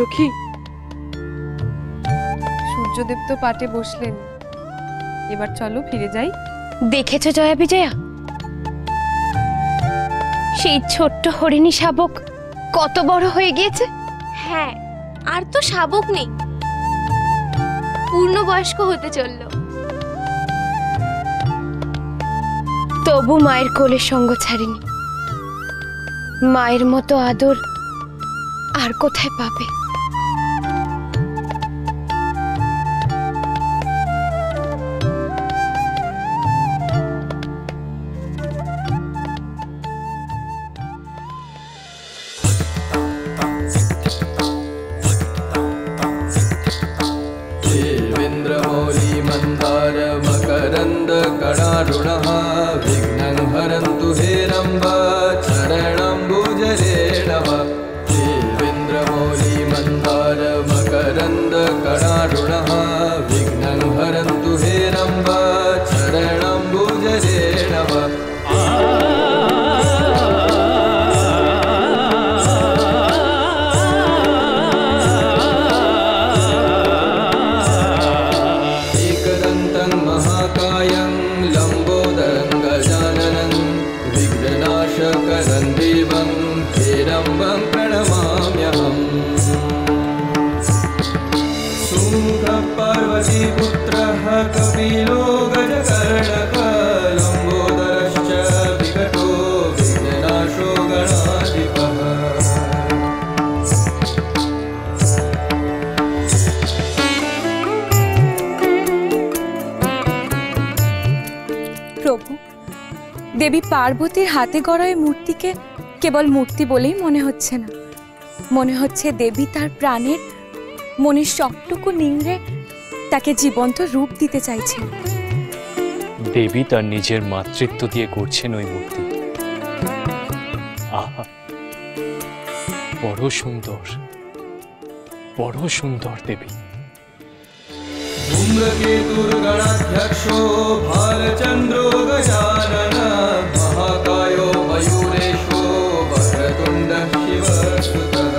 সখী, সূর্যদেব তো পাটে বসলেন, এবার চলো ফিরে যাই। দেখেছো জয়া বিজয়া, সেই ছোট্ট হরিণী শাবক কত বড় হয়ে গিয়েছে। হ্যাঁ, আর তো শাবক নেই, পূর্ণবয়স্ক হতে চললো। তবু মায়ের কোলের সঙ্গ ছাড়েনি। মায়ের মতো আদর আর কোথায় পাবে? मन्दार मकरन्द कणारुणः विघ्नं हरन्तु हेरम्ब चरणम्बुजरेणव। देवेन्द्रमौली मन्दार मकरन्द कणारुणः विघ्नं हरन्तु हेरम्ब चरणम्बुजरेणव। महाकायं लम्बोदरं गजाननं विघ्ननाशकरं देवं हेरम्बं प्रणमाम्यहम्। शुम्भपार्वतीपुत्रः कपिलो गजकर्णकः लम्बोदरश्च विकटो विघ्ननाशो गणाधिपः। প্রভু, দেবী পার্বতীর হাতে গড়া এই মূর্তিকে কেবল মূর্তি বলেই মনে হচ্ছে না, মনে হচ্ছে দেবী তার প্রাণের মনের সবটুকু নিংড়ে তাকে জীবন্ত রূপ দিতে চাইছেন। দেবী তার নিজের মাতৃত্ব দিয়ে করছেন ওই মূর্তি। আহা, বড় সুন্দর, বড় সুন্দর দেবী। धूम्रकेतुर्गणाध्यक्षो भालचन्द्रो गजानन महाकायो मयूरेशो वक्रतुण्डः शिवस्तुतः।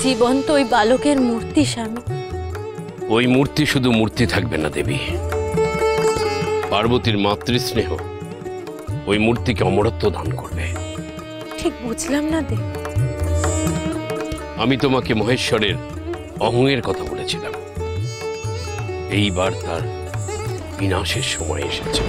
জীবন্ত ওই বালকের মূর্তি স্বামী। ওই মূর্তি শুধু মূর্তি থাকবে না দেবী, পার্বতীর মাতৃস্নেহ ওই মূর্তিকে অমরত্ব দান করবে। ঠিক বুঝলাম না দেব। আমি তোমাকে মহেশ্বরের অহংয়ের কথা বলেছিলাম, এইবার তার বিনাশের সময় এসেছে।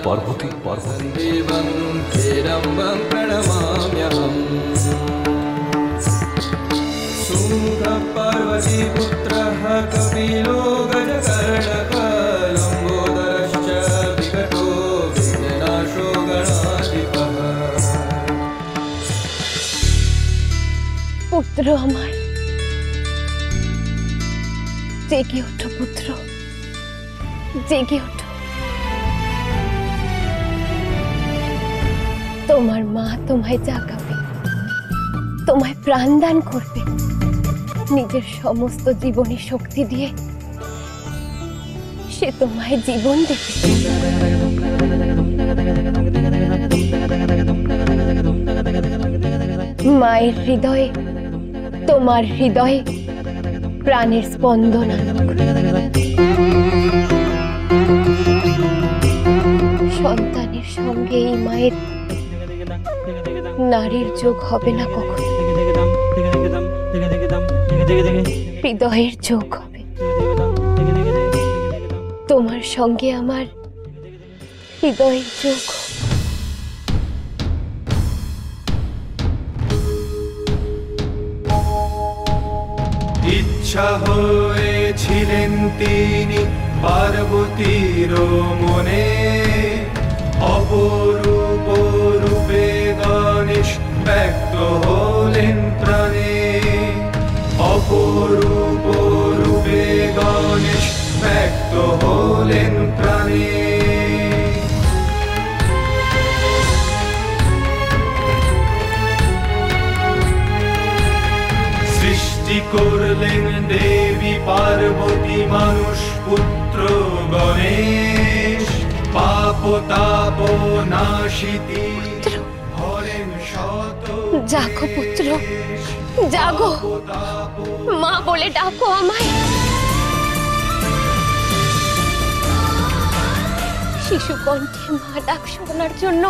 পার্বতী, পার্বতী देवं हेरम्बं प्रणमाम्यहम्। शुम्भपार्वतीपुत्रः कपिलो गजकर्णकः लम्बोदरश्च विकटो विघ्ननाशो गणाधिपः। পুত্র আমার, জেগে ওঠো পুত্র, জেগে ওঠো। তোমার মা তোমায় জাগাবে, তোমায় প্রাণদান করবে, নিজের সমস্ত জীবনী শক্তি দিয়ে সে তোমায় জীবন দেবে। মায়ের হৃদয়ে, তোমার হৃদয়ে প্রাণের স্পন্দন আনুক। সন্তানের সঙ্গে এই মায়ের নারীর যোগ হবে না কখনো, হৃদয়ের যোগ হবে। তোমার সঙ্গে আমার হৃদয়ের যোগ। ইচ্ছা হয়ে ছিলেন তিনি পার্বতীর মনে, অপরূপ রূপে গণেশ ব্যক্ত হলেন প্রাণে, অপরূপ রূপে গণেশ ব্যক্ত হলেন প্রাণে। সৃষ্টি করলেন দেবী পার্বতী মানুষ পুত্র গণেশ, পাপ তাপ নাশিতি হরেন শত। জাগো পুত্র, জাগো, মা বলে ডাকো আমায়। শিশু কণ্ঠে মা ডাক শোনার জন্য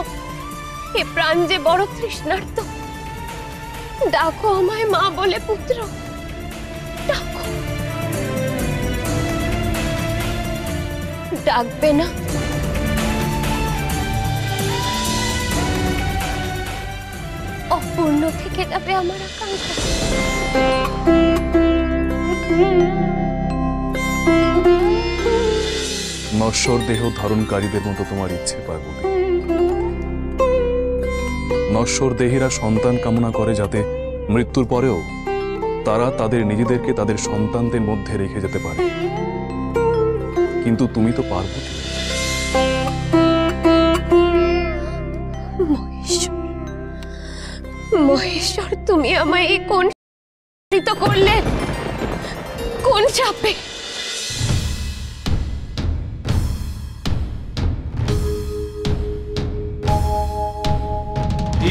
এ প্রাণ যে বড় তৃষ্ণার্ত। ডাকো আমায় মা বলে পুত্র, ডাকো। ডাকবে না? অপূর্ণ থেকে যাবে আমার আকাঙ্ক্ষা। নশ্বর দেহ ধারণকারীদের মতো তোমার ইচ্ছে পার্বতী। নশ্বর দেহীরা সন্তান কামনা করে যাতে মৃত্যুর পরেও তারা তাদের নিজেদেরকে তাদের সন্তানদের মধ্যে রেখে যেতে পারে, কিন্তু তুমি তো পার্বতী। মহেশ্বর, তুমি আমায় এই কোন করলে, কোন চাপে?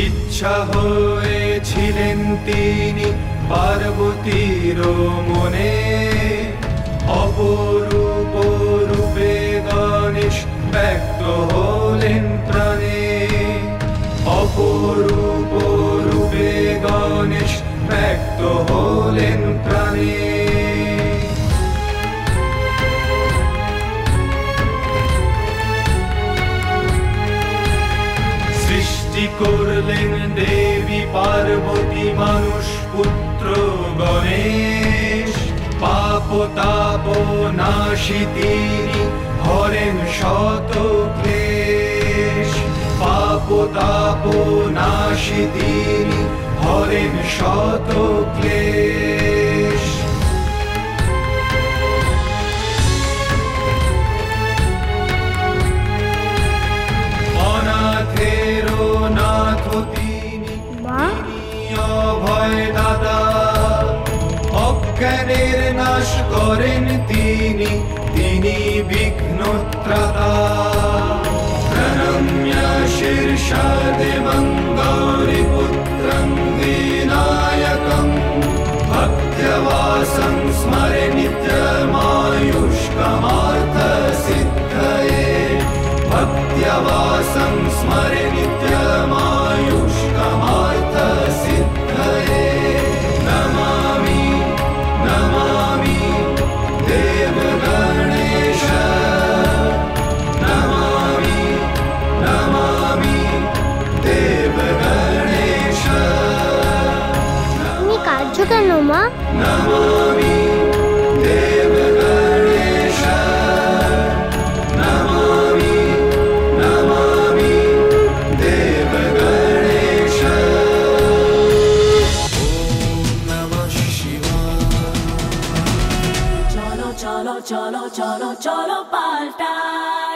ইচ্ছা হয়েছিলেন তিনি পার্বতীর মনে, অপরূপ রূপে গণেশ ব্যক্ত হলেন প্রাণে, অপরূপ রূপে গণেশ ব্যক্ত হলেন প্রাণে। সৃষ্টি করলেন দেবী পার্বতী মানুষ পুত্র গণেশ, পাপ তাপ নাশি তিনি হরেন শত ক্লেশ, পাপ তাপ নাশি তিনি হরেন শত ক্লেশ। অনাথেরও নাথ তিনি, অভয় দাদা, অজ্ঞানের নাশ করেন তিনি, তিনি বিঘ্নত্রাতা। প্রণম্য শীর্ষা দেবং গৌরীপুত্রং বিনায়কং, ভক্ত্যবাসং স্মরে নিত্যমায়ুষ্কমার্থ সিদ্ধয়ে, ভক্ত্যবাসং স্মরে নিত্যমায়ুষ্কমার্থ সিদ্ধये। নমামি নমামি দেবগণেশ, নমামি নমামি দেবগণেশ। তুমি কাঁদছো কেন মা? নমামি দেবগণেশ, নমামি নমামি দেবগণেশ। ওম নমঃ শিবায়। চলো চলো চলো চলো চলো পাল্টাই।